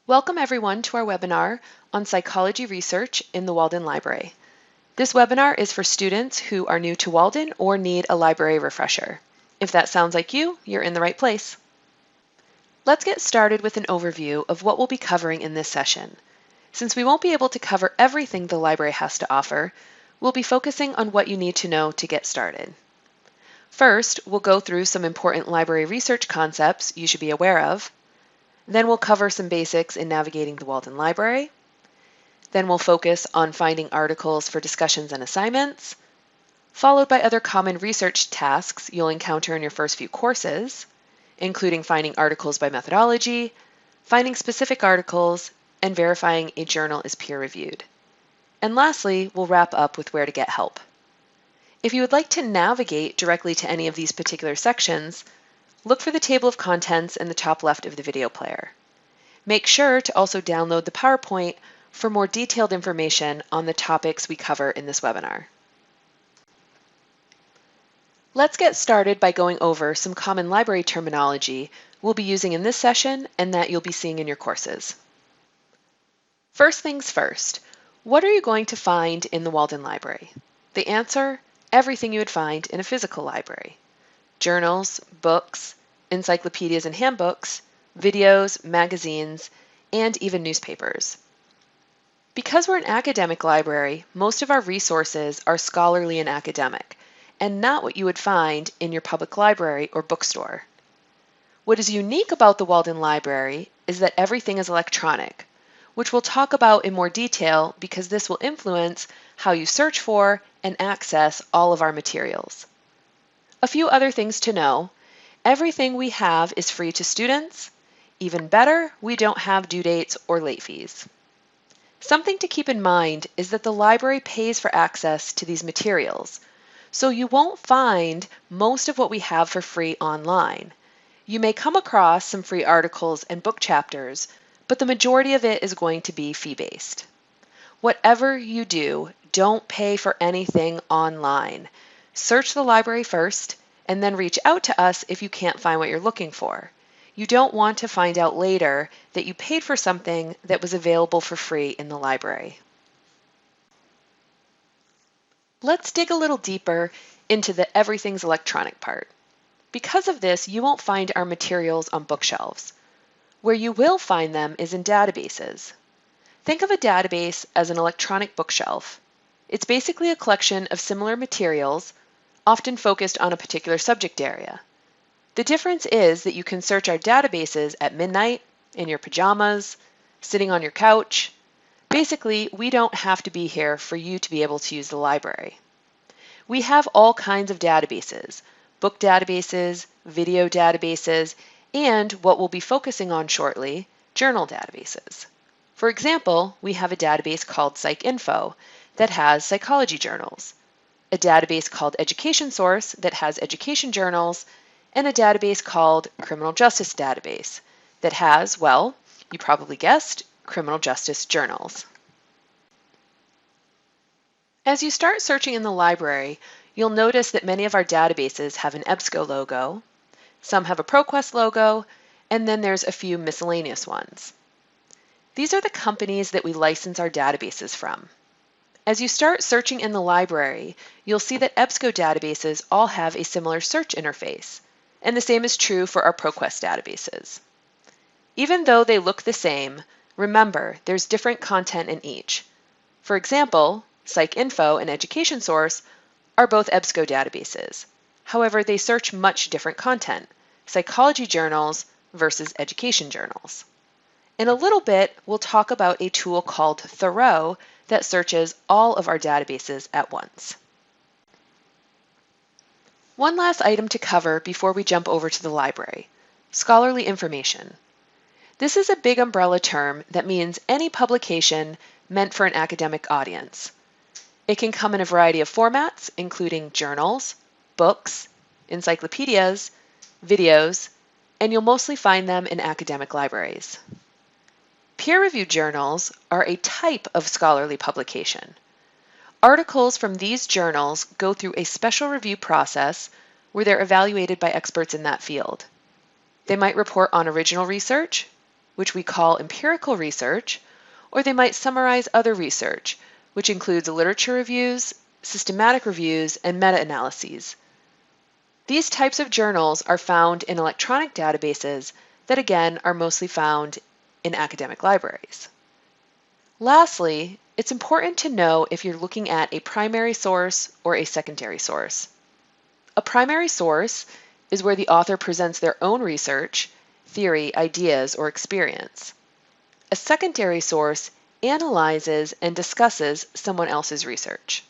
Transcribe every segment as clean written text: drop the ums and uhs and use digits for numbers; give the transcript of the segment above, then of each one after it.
Welcome everyone to our webinar on psychology research in the Walden Library. This webinar is for students who are new to Walden or need a library refresher. If that sounds like you, you're in the right place. Let's get started with an overview of what we'll be covering in this session. Since we won't be able to cover everything the library has to offer, we'll be focusing on what you need to know to get started. First, we'll go through some important library research concepts you should be aware of. Then we'll cover some basics in navigating the Walden Library. Then we'll focus on finding articles for discussions and assignments, followed by other common research tasks you'll encounter in your first few courses, including finding articles by methodology, finding specific articles, and verifying a journal is peer-reviewed. And lastly, we'll wrap up with where to get help. If you would like to navigate directly to any of these particular sections, look for the table of contents in the top left of the video player. Make sure to also download the PowerPoint for more detailed information on the topics we cover in this webinar. Let's get started by going over some common library terminology we'll be using in this session and that you'll be seeing in your courses. First things first, what are you going to find in the Walden Library? The answer, everything you would find in a physical library. Journals, books, encyclopedias and handbooks, videos, magazines, and even newspapers. Because we're an academic library, most of our resources are scholarly and academic, and not what you would find in your public library or bookstore. What is unique about the Walden Library is that everything is electronic, which we'll talk about in more detail because this will influence how you search for and access all of our materials. A few other things to know. Everything we have is free to students. Even better, we don't have due dates or late fees. Something to keep in mind is that the library pays for access to these materials, so you won't find most of what we have for free online. You may come across some free articles and book chapters, but the majority of it is going to be fee-based. Whatever you do, don't pay for anything online. Search the library first, and then reach out to us if you can't find what you're looking for. You don't want to find out later that you paid for something that was available for free in the library. Let's dig a little deeper into the everything's electronic part. Because of this, you won't find our materials on bookshelves. Where you will find them is in databases. Think of a database as an electronic bookshelf. It's basically a collection of similar materials, often focused on a particular subject area. The difference is that you can search our databases at midnight, in your pajamas, sitting on your couch. Basically, we don't have to be here for you to be able to use the library. We have all kinds of databases, book databases, video databases, and what we'll be focusing on shortly, journal databases. For example, we have a database called PsycInfo that has psychology journals, a database called Education Source that has education journals, and a database called Criminal Justice Database that has, well, you probably guessed, criminal justice journals. As you start searching in the library, you'll notice that many of our databases have an EBSCO logo, some have a ProQuest logo, and then there's a few miscellaneous ones. These are the companies that we license our databases from. As you start searching in the library, you'll see that EBSCO databases all have a similar search interface, and the same is true for our ProQuest databases. Even though they look the same, remember there's different content in each. For example, PsycInfo and Education Source are both EBSCO databases. However, they search much different content, psychology journals versus education journals. In a little bit, we'll talk about a tool called Thoreau that searches all of our databases at once. One last item to cover before we jump over to the library, scholarly information. This is a big umbrella term that means any publication meant for an academic audience. It can come in a variety of formats, including journals, books, encyclopedias, videos, and you'll mostly find them in academic libraries. Peer-reviewed journals are a type of scholarly publication. Articles from these journals go through a special review process where they're evaluated by experts in that field. They might report on original research, which we call empirical research, or they might summarize other research, which includes literature reviews, systematic reviews, and meta-analyses. These types of journals are found in electronic databases that again are mostly found in academic libraries. Lastly, it's important to know if you're looking at a primary source or a secondary source. A primary source is where the author presents their own research, theory, ideas, or experience. A secondary source analyzes and discusses someone else's research.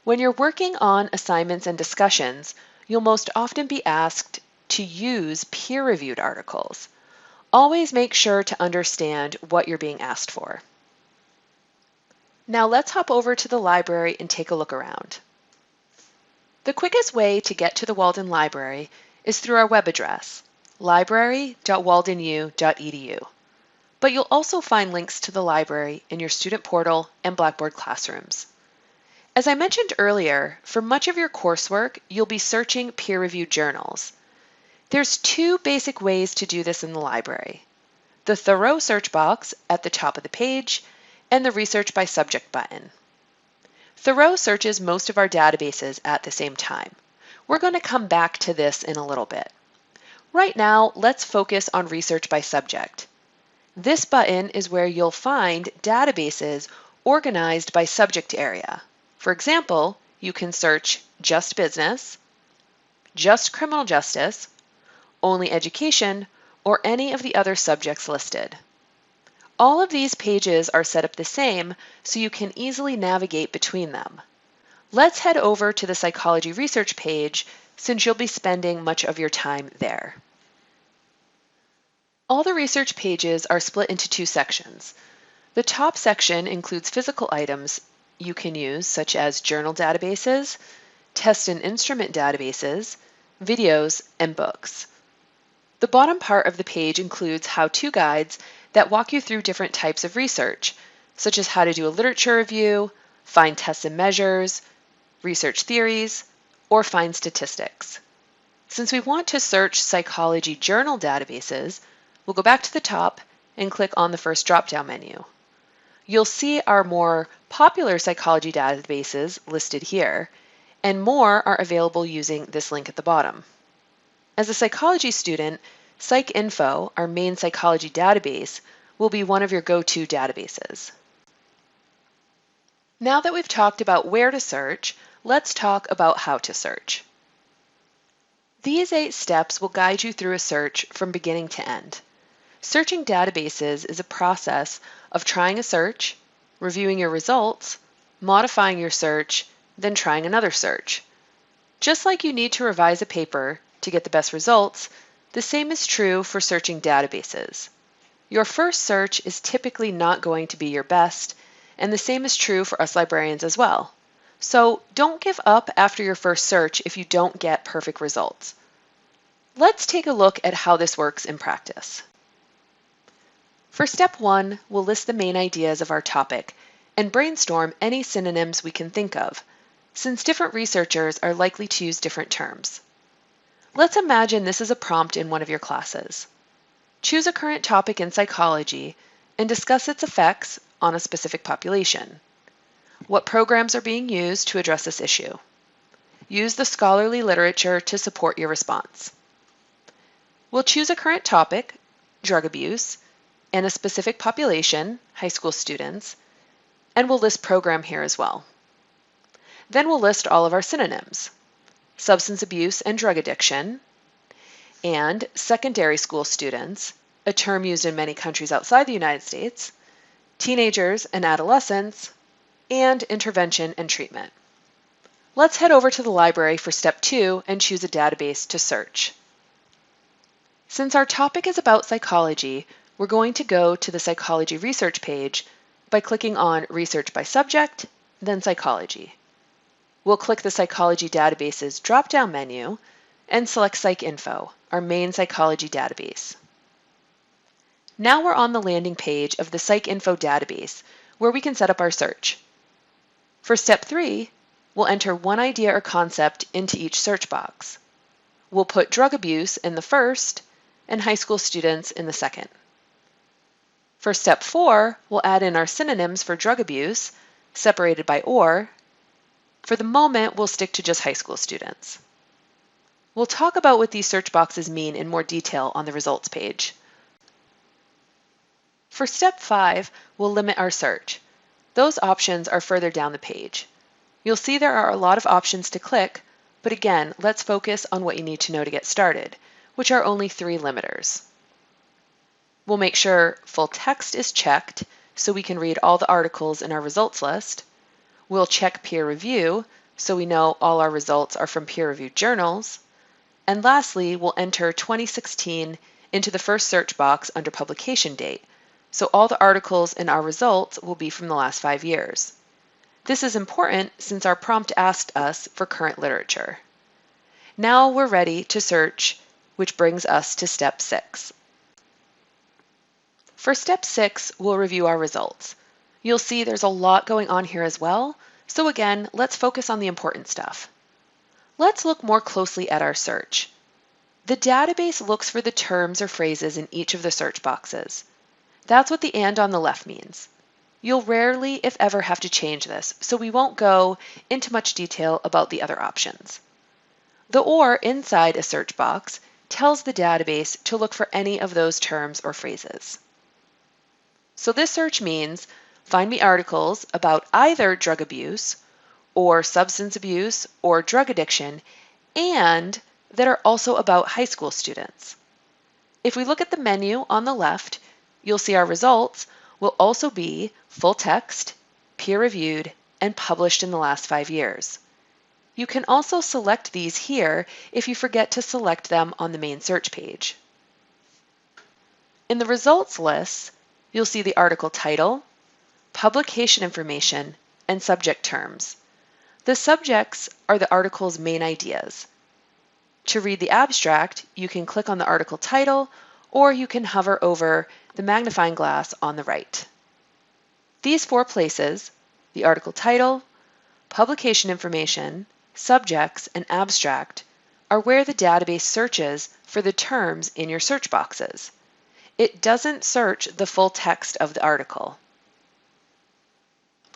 When you're working on assignments and discussions, you'll most often be asked to use peer-reviewed articles. Always make sure to understand what you're being asked for. Now let's hop over to the library and take a look around. The quickest way to get to the Walden Library is through our web address, library.waldenu.edu. But you'll also find links to the library in your student portal and Blackboard classrooms. As I mentioned earlier, for much of your coursework, you'll be searching peer-reviewed journals. There's two basic ways to do this in the library: the Thorough search box at the top of the page and the Research by Subject button. Thorough searches most of our databases at the same time. We're going to come back to this in a little bit. Right now, let's focus on Research by Subject. This button is where you'll find databases organized by subject area. For example, you can search just business, just criminal justice, only education, or any of the other subjects listed. All of these pages are set up the same so you can easily navigate between them. Let's head over to the psychology research page since you'll be spending much of your time there. All the research pages are split into two sections. The top section includes physical items you can use, such as journal databases, test and instrument databases, videos, and books. The bottom part of the page includes how-to guides that walk you through different types of research, such as how to do a literature review, find tests and measures, research theories, or find statistics. Since we want to search psychology journal databases, we'll go back to the top and click on the first drop-down menu. You'll see our more popular psychology databases listed here, and more are available using this link at the bottom. As a psychology student, PsycInfo, our main psychology database, will be one of your go-to databases. Now that we've talked about where to search, let's talk about how to search. These 8 steps will guide you through a search from beginning to end. Searching databases is a process of trying a search, reviewing your results, modifying your search, then trying another search. Just like you need to revise a paper to get the best results, the same is true for searching databases. Your first search is typically not going to be your best, and the same is true for us librarians as well. So don't give up after your first search if you don't get perfect results. Let's take a look at how this works in practice. For step 1, we'll list the main ideas of our topic and brainstorm any synonyms we can think of, since different researchers are likely to use different terms. Let's imagine this is a prompt in one of your classes. Choose a current topic in psychology and discuss its effects on a specific population. What programs are being used to address this issue? Use the scholarly literature to support your response. We'll choose a current topic, drug abuse, and a specific population, high school students, and we'll list program here as well. Then we'll list all of our synonyms: substance abuse and drug addiction, and secondary school students, a term used in many countries outside the United States, teenagers and adolescents, and intervention and treatment. Let's head over to the library for step 2 and choose a database to search. Since our topic is about psychology, we're going to go to the psychology research page by clicking on Research by Subject, then Psychology. We'll click the Psychology Databases drop-down menu and select PsycInfo, our main psychology database. Now we're on the landing page of the PsycInfo database, where we can set up our search. For step 3, we'll enter one idea or concept into each search box. We'll put drug abuse in the first and high school students in the second. For step 4, we'll add in our synonyms for drug abuse, separated by or. For the moment, we'll stick to just high school students. We'll talk about what these search boxes mean in more detail on the results page. For step 5, we'll limit our search. Those options are further down the page. You'll see there are a lot of options to click, but again, let's focus on what you need to know to get started, which are only 3 limiters. We'll make sure full text is checked so we can read all the articles in our results list. We'll check peer review so we know all our results are from peer-reviewed journals. And lastly, we'll enter 2016 into the first search box under publication date, so all the articles in our results will be from the last 5 years. This is important since our prompt asked us for current literature. Now we're ready to search, which brings us to step 6. For step 6, we'll review our results. You'll see there's a lot going on here as well, so again, let's focus on the important stuff. Let's look more closely at our search. The database looks for the terms or phrases in each of the search boxes. That's what the and on the left means. You'll rarely, if ever, have to change this, so we won't go into much detail about the other options. The or inside a search box tells the database to look for any of those terms or phrases. So this search means find me articles about either drug abuse or substance abuse or drug addiction and that are also about high school students. If we look at the menu on the left, you'll see our results will also be full text, peer-reviewed, and published in the last 5 years. You can also select these here if you forget to select them on the main search page. In the results list, you'll see the article title, publication information, and subject terms. The subjects are the article's main ideas. To read the abstract, you can click on the article title, or you can hover over the magnifying glass on the right. These 4 places, the article title, publication information, subjects, and abstract, are where the database searches for the terms in your search boxes. It doesn't search the full text of the article.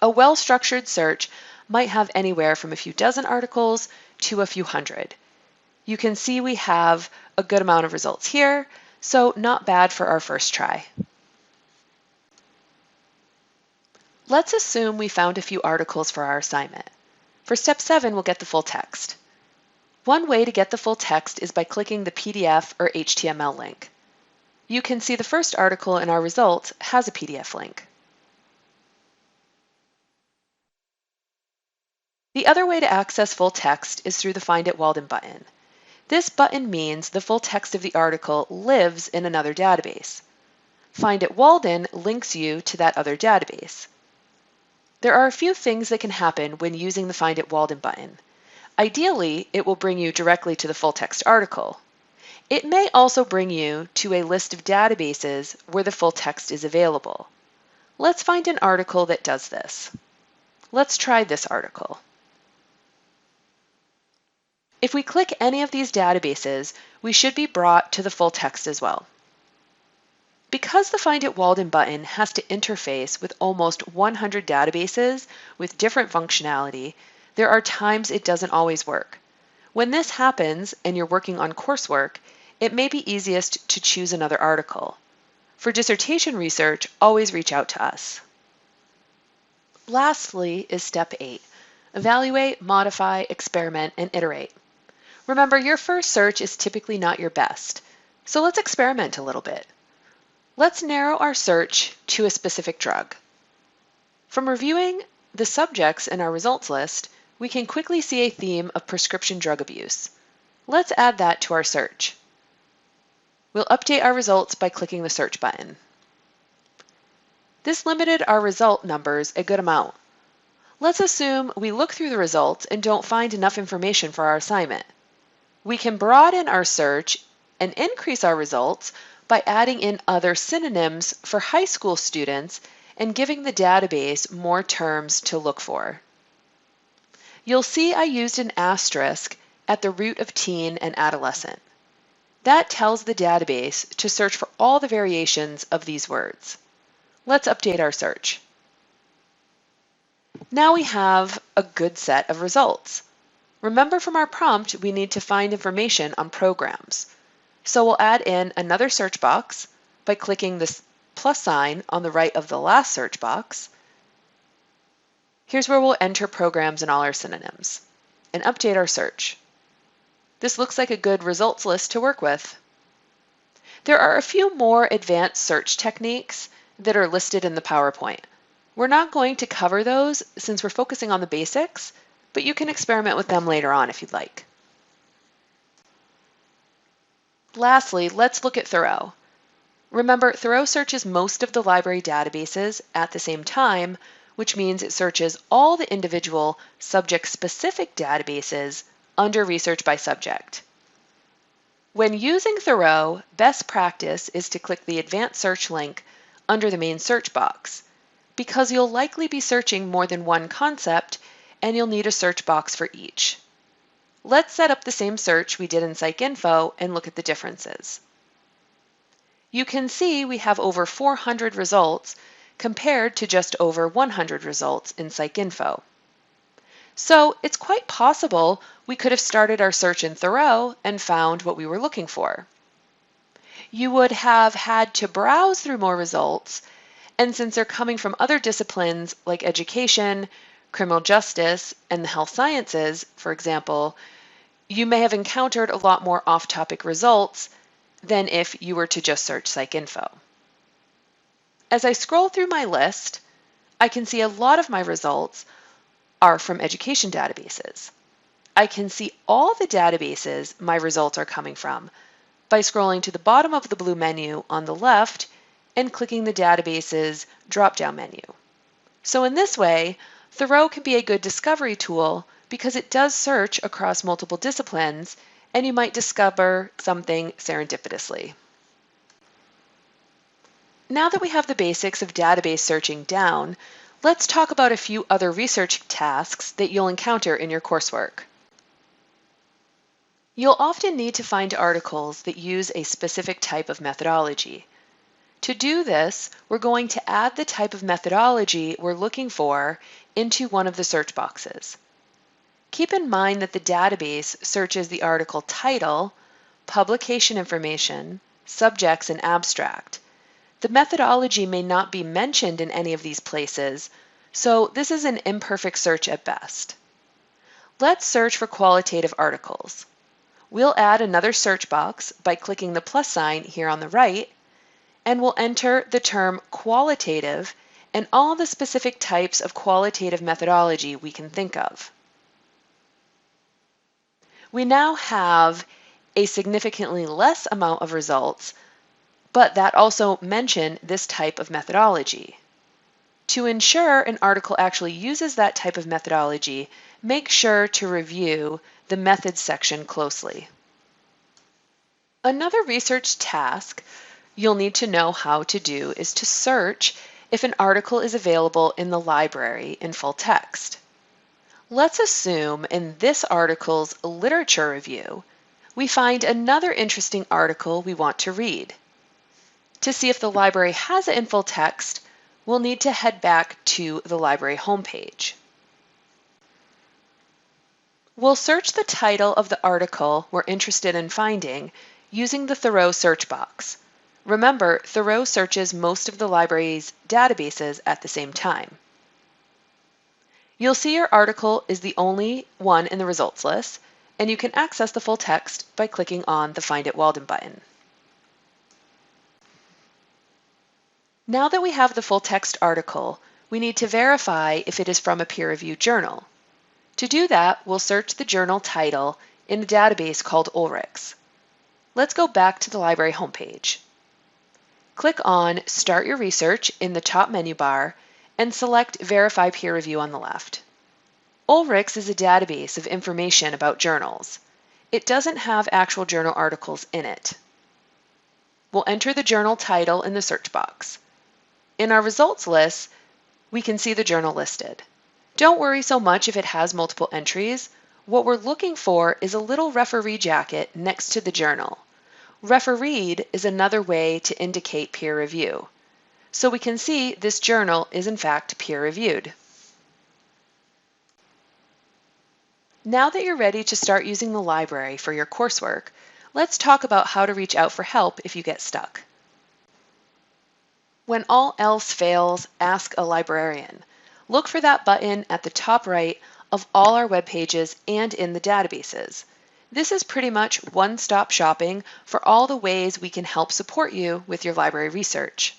A well-structured search might have anywhere from a few dozen articles to a few hundred. You can see we have a good amount of results here, so not bad for our first try. Let's assume we found a few articles for our assignment. For step 7, we'll get the full text. One way to get the full text is by clicking the PDF or HTML link. You can see the first article in our results has a PDF link. The other way to access full text is through the Find It Walden button. This button means the full text of the article lives in another database. Find It Walden links you to that other database. There are a few things that can happen when using the Find It Walden button. Ideally, it will bring you directly to the full text article. It may also bring you to a list of databases where the full text is available. Let's find an article that does this. Let's try this article. If we click any of these databases, we should be brought to the full text as well. Because the Find It Walden button has to interface with almost 100 databases with different functionality, there are times it doesn't always work. When this happens and you're working on coursework, it may be easiest to choose another article. For dissertation research, always reach out to us. Lastly is step 8. Evaluate, modify, experiment, and iterate. Remember, your first search is typically not your best, so let's experiment a little bit. Let's narrow our search to a specific drug. From reviewing the subjects in our results list, we can quickly see a theme of prescription drug abuse. Let's add that to our search. We'll update our results by clicking the search button. This limited our result numbers a good amount. Let's assume we look through the results and don't find enough information for our assignment. We can broaden our search and increase our results by adding in other synonyms for high school students and giving the database more terms to look for. You'll see I used an asterisk at the root of teen and adolescent. That tells the database to search for all the variations of these words. Let's update our search. Now we have a good set of results. Remember from our prompt, we need to find information on programs. So we'll add in another search box by clicking this plus sign on the right of the last search box. Here's where we'll enter programs and all our synonyms and update our search. This looks like a good results list to work with. There are a few more advanced search techniques that are listed in the PowerPoint. We're not going to cover those since we're focusing on the basics, but you can experiment with them later on if you'd like. Lastly, let's look at Thoreau. Remember, Thoreau searches most of the library databases at the same time, which means it searches all the individual subject-specific databases under Research by Subject. When using Thoreau, best practice is to click the Advanced Search link under the main search box, because you'll likely be searching more than one concept and you'll need a search box for each. Let's set up the same search we did in PsycInfo and look at the differences. You can see we have over 400 results compared to just over 100 results in PsycInfo. So it's quite possible we could have started our search in Thoreau and found what we were looking for. You would have had to browse through more results, and since they're coming from other disciplines like education, criminal justice, and the health sciences, for example, you may have encountered a lot more off-topic results than if you were to just search PsycInfo. As I scroll through my list, I can see a lot of my results are from education databases. I can see all the databases my results are coming from by scrolling to the bottom of the blue menu on the left and clicking the Databases drop-down menu. So in this way, Thoreau can be a good discovery tool because it does search across multiple disciplines, and you might discover something serendipitously. Now that we have the basics of database searching down, let's talk about a few other research tasks that you'll encounter in your coursework. You'll often need to find articles that use a specific type of methodology. To do this, we're going to add the type of methodology we're looking for into one of the search boxes. Keep in mind that the database searches the article title, publication information, subjects, and abstract. The methodology may not be mentioned in any of these places, so this is an imperfect search at best. Let's search for qualitative articles. We'll add another search box by clicking the plus sign here on the right, and we'll enter the term qualitative and all the specific types of qualitative methodology we can think of. We now have a significantly less amount of results, but that also mention this type of methodology. To ensure an article actually uses that type of methodology, make sure to review the methods section closely. Another research task you'll need to know how to do is to search if an article is available in the library in full text. Let's assume in this article's literature review, we find another interesting article we want to read. To see if the library has it in full text, we'll need to head back to the library homepage. We'll search the title of the article we're interested in finding using the Thoreau search box. Remember, Thoreau searches most of the library's databases at the same time. You'll see your article is the only one in the results list, and you can access the full text by clicking on the Find at Walden button. Now that we have the full text article, we need to verify if it is from a peer-reviewed journal. To do that, we'll search the journal title in a database called Ulrichs. Let's go back to the library homepage. Click on Start Your Research in the top menu bar and select Verify Peer Review on the left. Ulrichs is a database of information about journals. It doesn't have actual journal articles in it. We'll enter the journal title in the search box. In our results list, we can see the journal listed. Don't worry so much if it has multiple entries. What we're looking for is a little referee jacket next to the journal. Refereed is another way to indicate peer review. so we can see this journal is in fact peer-reviewed. Now that you're ready to start using the library for your coursework, let's talk about how to reach out for help if you get stuck. When all else fails, ask a librarian. Look for that button at the top right of all our web pages and in the databases. This is pretty much one-stop shopping for all the ways we can help support you with your library research.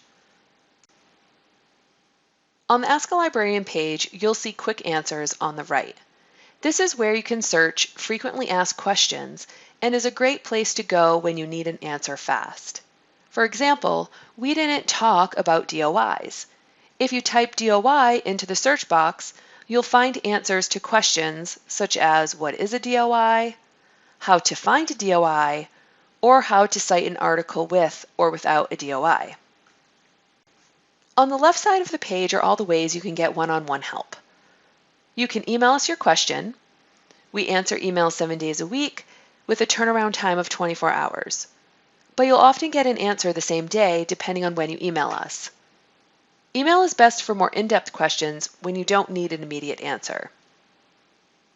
On the Ask a Librarian page, you'll see quick answers on the right. This is where you can search frequently asked questions and is a great place to go when you need an answer fast. For example, we didn't talk about DOIs. If you type DOI into the search box, you'll find answers to questions such as what is a DOI, how to find a DOI, or how to cite an article with or without a DOI. On the left side of the page are all the ways you can get one-on-one help. You can email us your question. We answer emails 7 days a week with a turnaround time of 24 hours. But you'll often get an answer the same day depending on when you email us. Email is best for more in-depth questions when you don't need an immediate answer.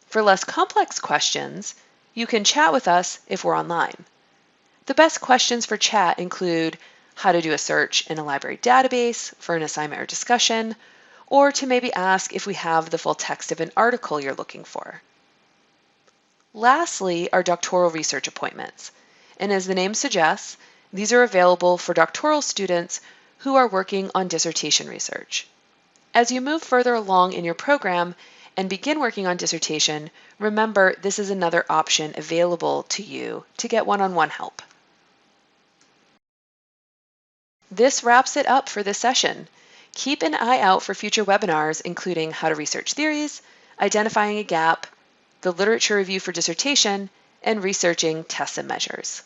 For less complex questions, you can chat with us if we're online. The best questions for chat include how to do a search in a library database for an assignment or discussion, or to maybe ask if we have the full text of an article you're looking for. Lastly are doctoral research appointments. And as the name suggests, these are available for doctoral students who are working on dissertation research. As you move further along in your program and begin working on dissertation, remember this is another option available to you to get one-on-one help. This wraps it up for this session. Keep an eye out for future webinars, including how to research theories, identifying a gap, the literature review for dissertation, and researching tests and measures.